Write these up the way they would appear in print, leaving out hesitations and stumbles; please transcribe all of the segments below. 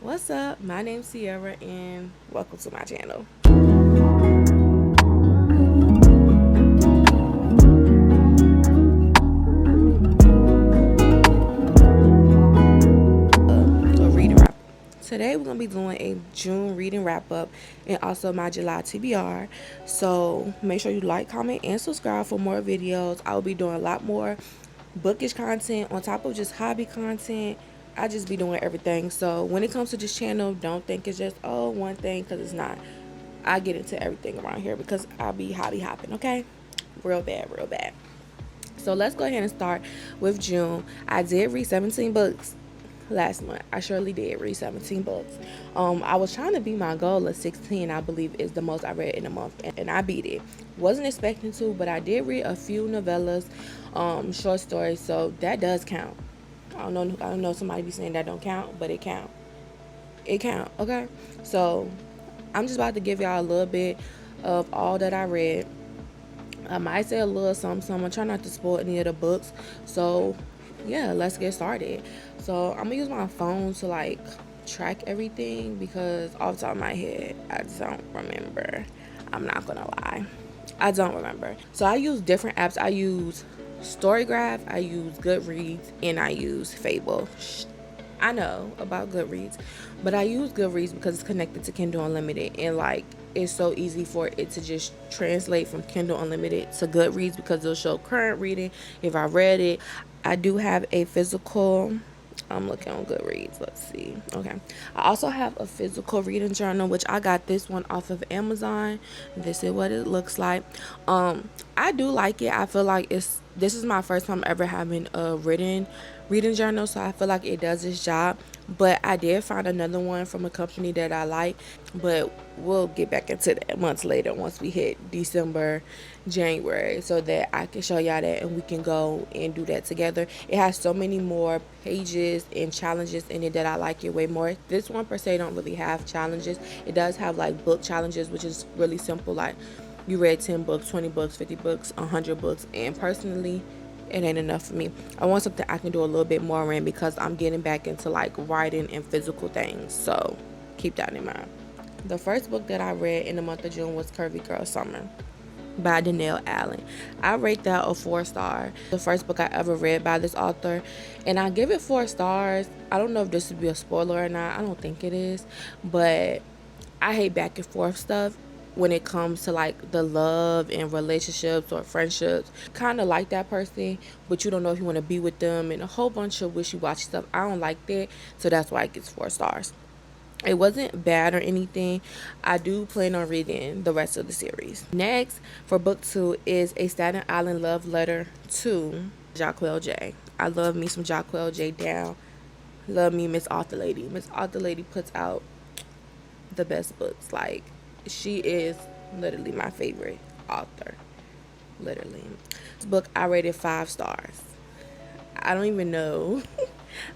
What's up? My name's Sierra and welcome to my channel. A reading wrap. Today we're gonna be doing a June reading wrap up and also my July TBR. So make sure you like, comment, and subscribe for more videos. I will be doing a lot more bookish content on top of just hobby content. I just be doing everything. So when it comes to this channel, don't think it's just one thing, because it's not. I get into everything around here because I be hobby hopping, okay? Real bad, real bad. So let's go ahead and start with June. I did read 17 books last month. I surely did read 17 books. I was trying to beat my goal of 16, I believe is the most I read in a month, and I beat it. Wasn't expecting to, but I did read a few novellas, short stories, so that does count. I don't know somebody be saying that don't count, but it count. It count, okay? So I'm just about to give y'all a little bit of all that I read. I might say a little something. I try not to spoil any of the books. So yeah, let's get started. So I'm gonna use my phone to like track everything because off the top of my head, I don't remember. I'm not gonna lie. I don't remember. So I use different apps. I use Storygraph, I use Goodreads, and I use Fable. I know about Goodreads, but I use Goodreads because it's connected to Kindle Unlimited, and like it's so easy for it to just translate from Kindle Unlimited to Goodreads because it'll show current reading if I read it. I do have a physical. I'm looking on Goodreads. Let's see. Okay. I also have a physical reading journal, which I got this one off of Amazon. This is what it looks like. I do like it. I feel like this is my first time ever having a written reading journal, so I feel like it does its job. But I did find another one from a company that I like, but we'll get back into that months later once we hit December, January, so that I can show y'all that and we can go and do that together. It has so many more pages and challenges in it that I like it way more. This one per se don't really have challenges. It does have like book challenges, which is really simple, like you read 10 books, 20 books, 50 books, 100 books, and personally it ain't enough for me. I want something I can do a little bit more in because I'm getting back into like writing and physical things, so keep that in mind. The first book that I read in the month of June was Curvy Girl Summer by Danielle Allen. I rate that a 4-star. The first book I ever read by this author, and I give it 4 stars. I don't know if this would be a spoiler or not. I don't think it is, but I hate back and forth stuff when it comes to like the love and relationships or friendships. Kind of like that person, but you don't know if you want to be with them, and a whole bunch of wishy-washy stuff. I don't like that, so that's why it gets 4 stars. It wasn't bad or anything. I do plan on reading the rest of the series. Next, for book 2 is A Staten Island Love Letter to Jaquel J. I love me some Jaquel J down. Love me Miss Author Lady. Miss Author Lady puts out the best books. Like, she is literally my favorite author. Literally. This book I rated 5 stars. I don't even know.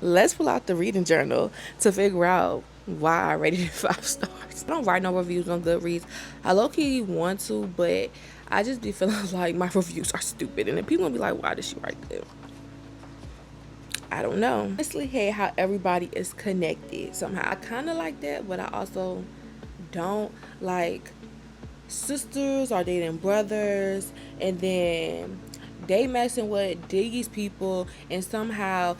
Let's pull out the reading journal to figure out why I rated it 5 stars. I don't write no reviews on Goodreads. I low-key want to, but I just be feeling like my reviews are stupid. And then people will be like, why did she write that? I don't know. I honestly hate how everybody is connected somehow. I kind of like that, but I also don't. Like, sisters are dating brothers, and then they messing with these people, and somehow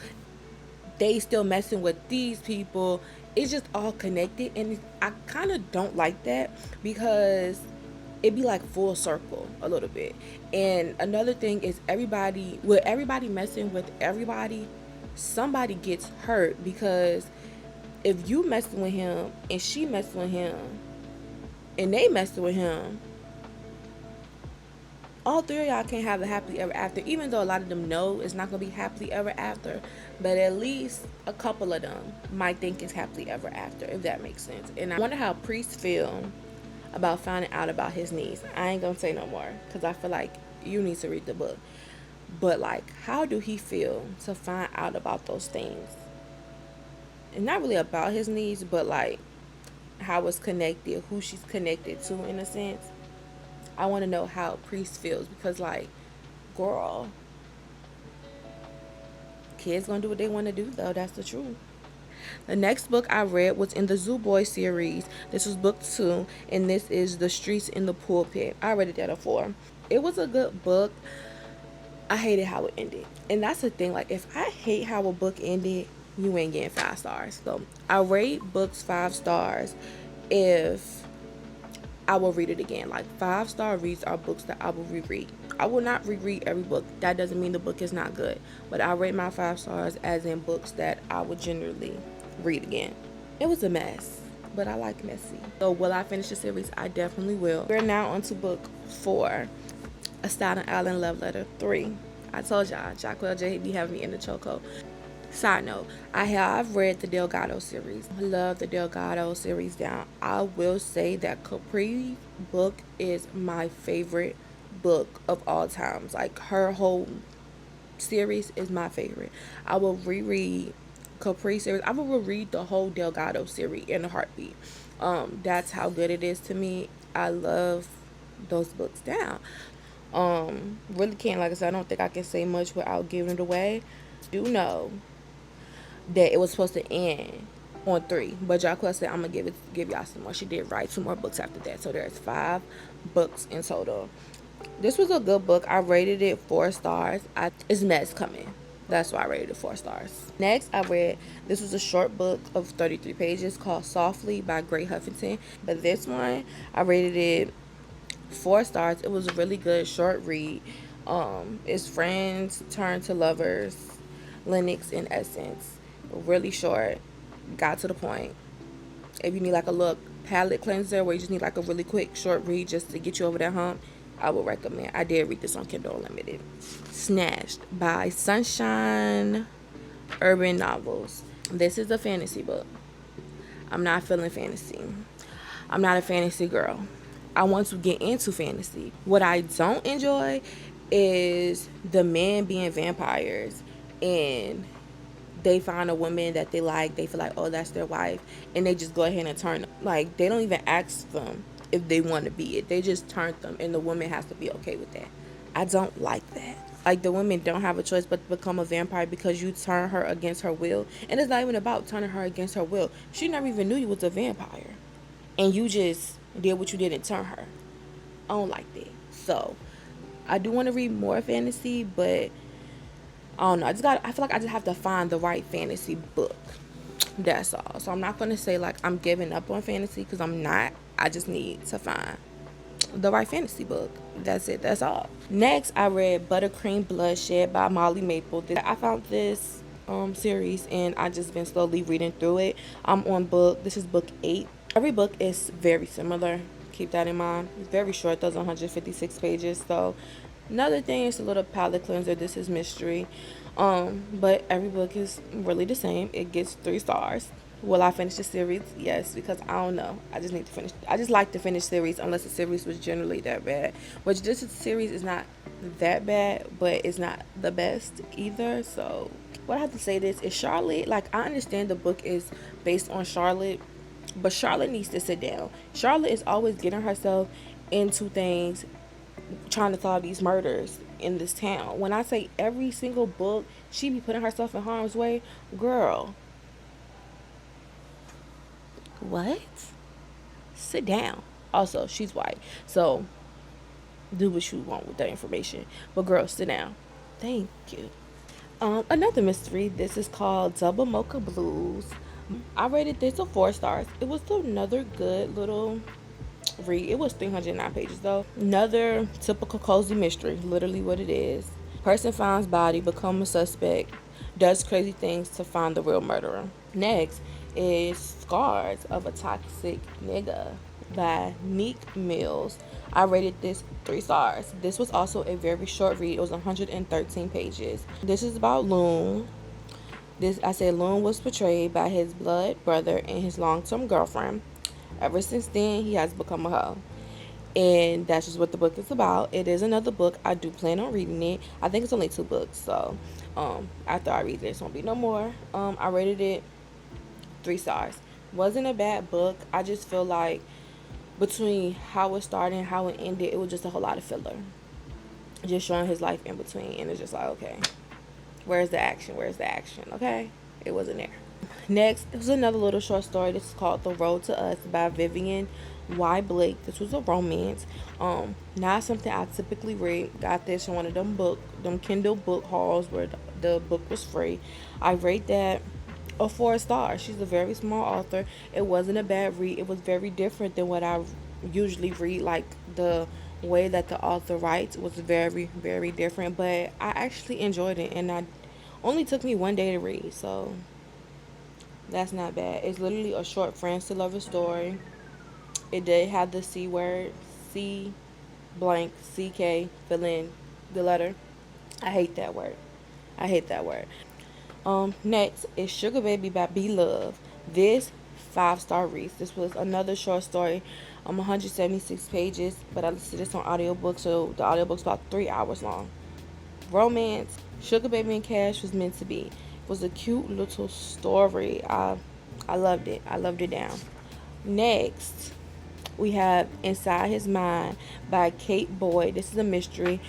they still messing with these people. It's just all connected, and I kind of don't like that because it be like full circle a little bit. And another thing is everybody messing with everybody, somebody gets hurt, because if you messing with him and she messing with him and they messing with him, all 3 of y'all can't have a happily ever after, even though a lot of them know it's not going to be happily ever after, but at least a couple of them might think it's happily ever after, if that makes sense. And I wonder how Priest feel about finding out about his niece. I ain't going to say no more because I feel like you need to read the book. But like, how do he feel to find out about those things? And not really about his niece, but like how it's connected, who she's connected to in a sense. I want to know how Priest feels, because like, girl, kids gonna do what they want to do though. That's the truth. The next book I read was in the Zoo Boy series. This was book 2, and this is The Streets in the Pulpit. I read it at a 4. It was a good book. I hated how it ended. And that's the thing, like if I hate how a book ended, you ain't getting 5 stars. So I rate books 5 stars if I will read it again. Like 5-star reads are books that I will reread. I will not reread every book. That doesn't mean the book is not good. But I rate my 5 stars as in books that I would generally read again. It was a mess, but I like messy. So will I finish the series? I definitely will. We're now on to book 4, A Staten Island Love Letter 3. I told y'all, Jacqueline J be having me in the chokehold. Side note, I have read the Delgado series. I love the Delgado series down. I will say that Capri book is my favorite book of all times. Like her whole series is my favorite. I will reread Capri series. I will reread the whole Delgado series in a heartbeat. That's how good it is to me. I love those books down. Really can't, like I said, I don't think I can say much without giving it away. Do know that it was supposed to end on 3, but Jacqueline said I'm gonna give y'all some more. She did write 2 more books after that, so there's 5 books in total. This was a good book. I rated it 4 stars. It's mess coming. That's why I rated it 4 stars. Next, I read, this was a short book of 33 pages called Softly by Gray Huffington. But this one, I rated it 4 stars. It was a really good short read. It's friends turn to lovers, Lennox in essence. Really short, got to the point. If you need like a little palate cleanser where you just need like a really quick short read just to get you over that hump, I would recommend. I did read this on Kindle Unlimited. Snatched by Sunshine Urban Novels. This is a fantasy book. I'm not feeling fantasy. I'm not a fantasy girl. I want to get into fantasy. What I don't enjoy is the men being vampires and they find a woman that they like, they feel like, oh, that's their wife, and they just go ahead and turn them. Like, they don't even ask them if they want to be it. They just turn them, and the woman has to be okay with that. I don't like that. Like, the women don't have a choice but to become a vampire because you turn her against her will. And it's not even about turning her against her will. She never even knew you was a vampire. And you just did what you did and turn her. I don't like that. So, I do want to read more fantasy, but I don't know. I feel like I just have to find the right fantasy book. That's all. So I'm not going to say like I'm giving up on fantasy because I'm not. I just need to find the right fantasy book. That's it. That's all. Next, I read Buttercream Bloodshed by Molly Maple. I found this series and I just been slowly reading through it. I'm on this is book 8. Every book is very similar. Keep that in mind. It's very short. Those 156 pages. So another thing is a little palate cleanser. This is mystery. But every book is really the same. It gets 3 stars. Will I finish the series? Yes, because I don't know. I just need to finish. I just like to finish series unless the series was generally that bad. Which this series is not that bad, but it's not the best either. So what I have to say is Charlotte, like I understand the book is based on Charlotte, but Charlotte needs to sit down. Charlotte is always getting herself into things, trying to solve these murders in this town. When I say every single book, she be putting herself in harm's way. Girl, what? Sit down. Also, she's white, so do what you want with that information. But girl, sit down. Thank you. Another mystery. This is called Double Mocha Blues. I rated this a 4 stars. It was another good little read. It was 309 pages though. Another typical cozy mystery. Literally what it is. Person finds body, become a suspect, does crazy things to find the real murderer. Next is Scars of a Toxic Nigga by Neek Mills. I rated this 3 stars. This was also a very short read. It was 113 pages. This is about Loon. Loon was portrayed by his blood brother and his long-term girlfriend. Ever since then, he has become a hoe. And that's just what the book is about. It is another book. I do plan on reading it. I think it's only 2 books. So, after I read this, won't be no more. I rated it 3 stars. Wasn't a bad book. I just feel like between how it started and how it ended, it was just a whole lot of filler. Just showing his life in between. And it's just like, okay, where's the action? Where's the action? Okay? It wasn't there. Next, this was another little short story. This is called The Road to Us by Vivian Y. Blake. This was a romance. Not something I typically read. Got this in one of them Kindle book hauls where the book was free. I rate that a 4 star. She's a very small author. It wasn't a bad read. It was very different than what I usually read. Like the way that the author writes was very, very different. But I actually enjoyed it, and I only took me one day to read. So that's not bad. It's literally a short friends to lovers story. It did have the C word, C blank, CK, fill in the letter. I hate that word. I hate that word. Next is Sugar Baby by B Love. This 5 star reads. This was another short story. 176 pages, but I listened to this on audiobook, so the audiobook's about 3 hours long. Romance. Sugar Baby and Cash was meant to be. It was a cute little story. I loved it. I loved it down. Next, we have Inside His Mind by Kate Boyd. This is a mystery.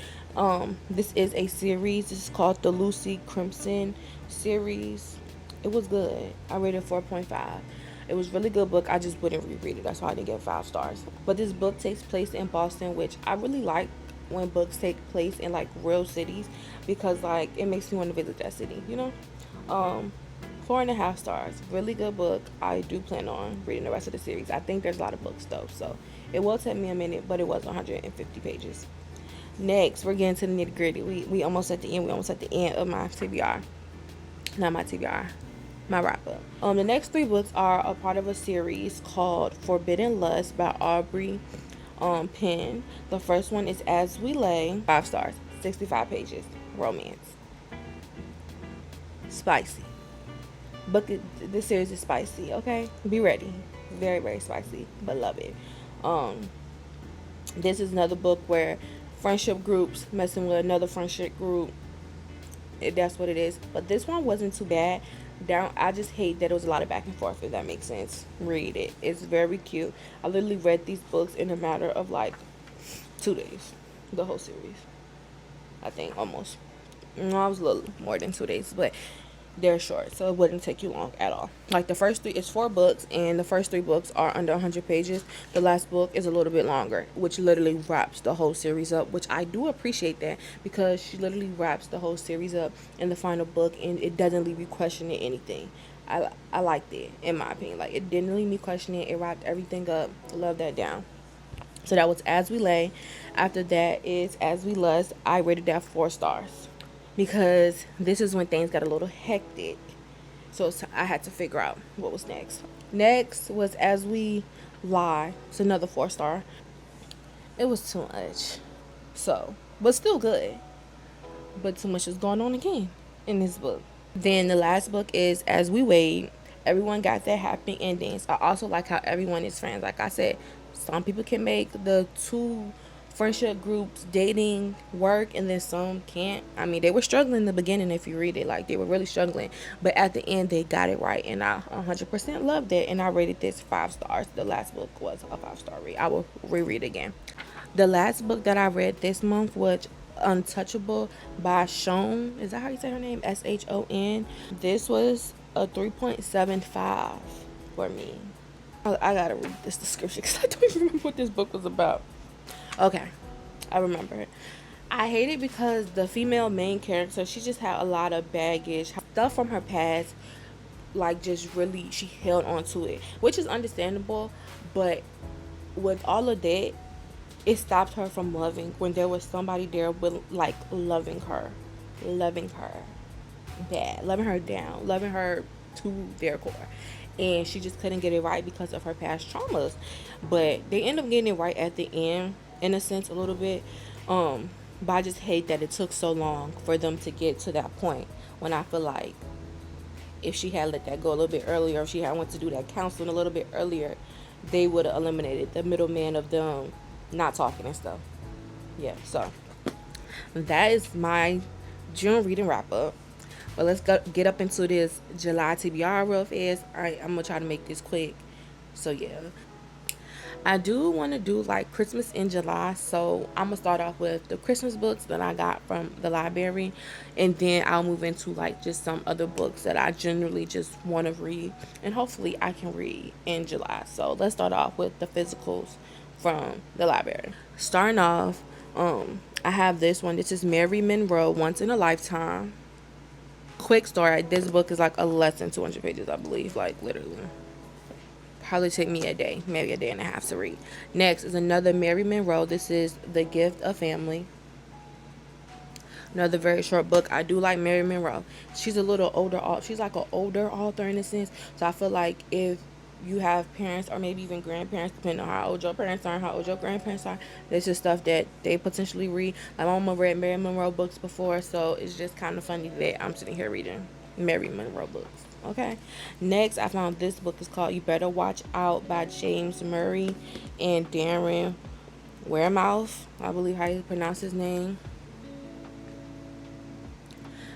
This is a series. This is called the Lucy Crimson series. It was good. I rated 4.5. It was a really good book. I just wouldn't reread it. That's why I didn't get 5 stars. But this book takes place in Boston, which I really like when books take place in like real cities, because like it makes me want to visit that city, you know. 4.5 stars. Really good book. I do plan on reading the rest of the series. I think there's a lot of books though, so it will take me a minute, but it was 150 pages. Next, we're getting to the nitty gritty. We almost at the end. We almost at the end of my TBR. Not my TBR. My wrap up. The next 3 books are a part of a series called Forbidden Lust by Aubrey Penn. The first one is As We Lay. 5 stars. 65 pages. Romance. Spicy. Book this series is spicy. Okay, be ready. Very, very spicy, but love it. This is another book where friendship groups messing with another friendship group. That's what it is. But this one wasn't too bad. I just hate that it was a lot of back and forth. If that makes sense, read it. It's very cute. I literally read these books in a matter of like 2 days. The whole series. I think almost. No, I was a little more than 2 days, but they're short, so it wouldn't take you long at all. Like the first 3, it's 4 books, and the first 3 books are under 100 pages. The last book is a little bit longer, which literally wraps the whole series up, which I do appreciate that, because she literally wraps the whole series up in the final book, and it doesn't leave you questioning anything. I liked it, in my opinion. Like, it didn't leave me questioning. It wrapped everything up. Love that down. So that was As We Lay. After that is As We Lust. I rated that 4 stars, because this is when things got a little hectic. So I had to figure out what was next. Next was As We Lie. It's another 4 star. It was too much. So, but still good. But too much is going on again in this book. Then the last book is As We Wait. Everyone got their happy endings. I also like how everyone is friends. Like I said, some people can make the 2 friendship groups dating work, and then some can't. I mean, they were struggling in the beginning. If you read it, like, they were really struggling, but at the end they got it right, and I 100% loved it, and I rated this 5 stars. The last book was a 5 star read. I will reread again. The last book that I read this month was Untouchable by Shon. Is that how you say her name? Shon. This was a 3.75 for me. I gotta read this description because I don't even remember what this book was about. Okay, I remember it. I hate it because the female main character, she just had a lot of baggage, stuff from her past, like, just really, she held on to it, which is understandable, but with all of that, it stopped her from loving when there was somebody there with, like, loving her bad, loving her down, loving her to their core. And she just couldn't get it right because of her past traumas. But they end up getting it right at the end, in a sense, a little bit. But I just hate that it took so long for them to get to that point, when I feel like if she had let that go a little bit earlier, if she had went to do that counseling a little bit earlier, they would have eliminated the middleman of them not talking and stuff. Yeah, so that is my June reading wrap up. But let's get up into this July TBR real fast. I'm going to try to make this quick. So, yeah. I do want to do like Christmas in July, so I'm gonna start off with the Christmas books that I got from the library, and then I'll move into like just some other books that I generally just want to read, and hopefully I can read in July. So let's start off with the physicals from the library. Starting off, I have this one. This is Mary Monroe, Once in a Lifetime. Quick story. This book is like a less than 200 pages, I believe, like literally. Probably take me a day, maybe a day and a half to read. Next is another Mary Monroe. This is The Gift of Family. Another very short book. I do like Mary Monroe. She's a little older. She's like an older author in a sense. So I feel like if you have parents or maybe even grandparents, depending on how old your parents are and how old your grandparents are, this is stuff that they potentially read. My mama read Mary Monroe books before, so it's just kind of funny that I'm sitting here reading Mary Monroe books. Okay. Next, I found this book is called You Better Watch Out by James Murray and Darren Wearmouth. I believe how you pronounce his name.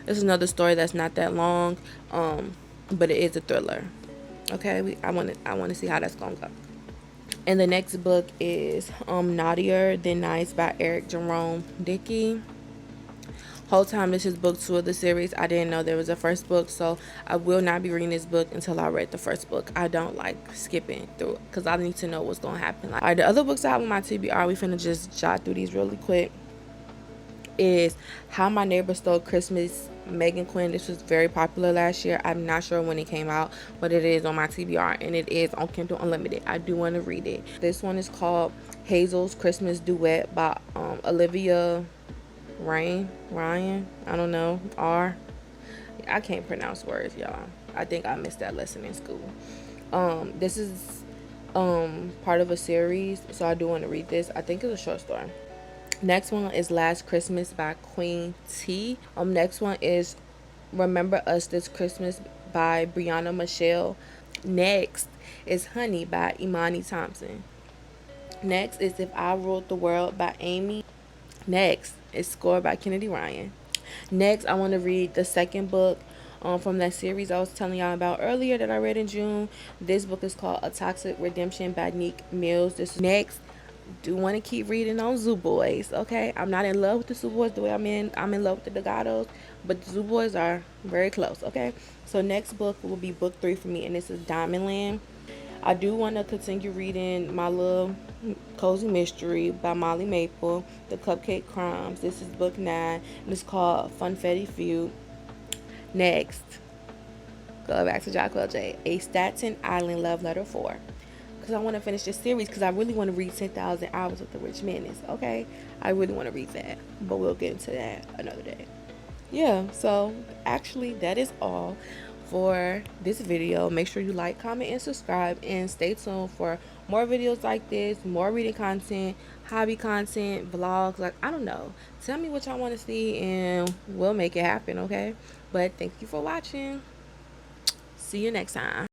This is another story that's not that long, but it is a thriller. Okay, I want to see how that's gonna go. And the next book is Naughtier Than Nice by Eric Jerome Dickey. Whole time this is book 2 of the series. I didn't know there was a first book, so I will not be reading this book until I read the first book. I don't like skipping through it because I need to know what's gonna happen. All right, the other books I have on my TBR, we finna just jot through these really quick. Is How My Neighbor Stole Christmas, Megan Quinn. This was very popular last year. I'm not sure when it came out, but it is on my TBR and it is on Kindle Unlimited. I do want to read it. This one is called Hazel's Christmas Duet by Olivia Ryan. I don't know. I can't pronounce words, y'all. I think I missed that lesson in school. This is part of a series, so I do want to read this. I think it's a short story. Next one is Last Christmas by Queen T. Next one is Remember Us This Christmas by Brianna Michelle. Next is Honey by Imani Thompson. Next is If I Ruled the World by Amy. Next is Score by Kennedy Ryan. Next, I want to read the second book from that series I was telling y'all about earlier that I read in June. This book is called A Toxic Redemption by Nick Mills. This next, do want to keep reading on Zoo Boys. Okay, I'm not in love with the Zoo Boys the way I'm in love with the Degatos, but the Zoo Boys are very close. Okay, so next book will be book 3 for me, and this is Diamond Land. I do want to continue reading my little cozy mystery by Molly Maple, The Cupcake Crimes. This is book 9, and it's called Funfetti Feud. Next, go back to Jacqueline J. A Staten Island Love Letter 4. Because I want to finish this series because I really want to read 10,000 Hours of the Rich Madness. Okay, I really want to read that, but we'll get into that another day. Yeah, so actually that is all for this video. Make sure you like, comment, and subscribe, and stay tuned for more videos like this, more reading content, hobby content, vlogs. Like, I don't know, tell me what y'all want to see and we'll make it happen. Okay, but thank you for watching. See you next time.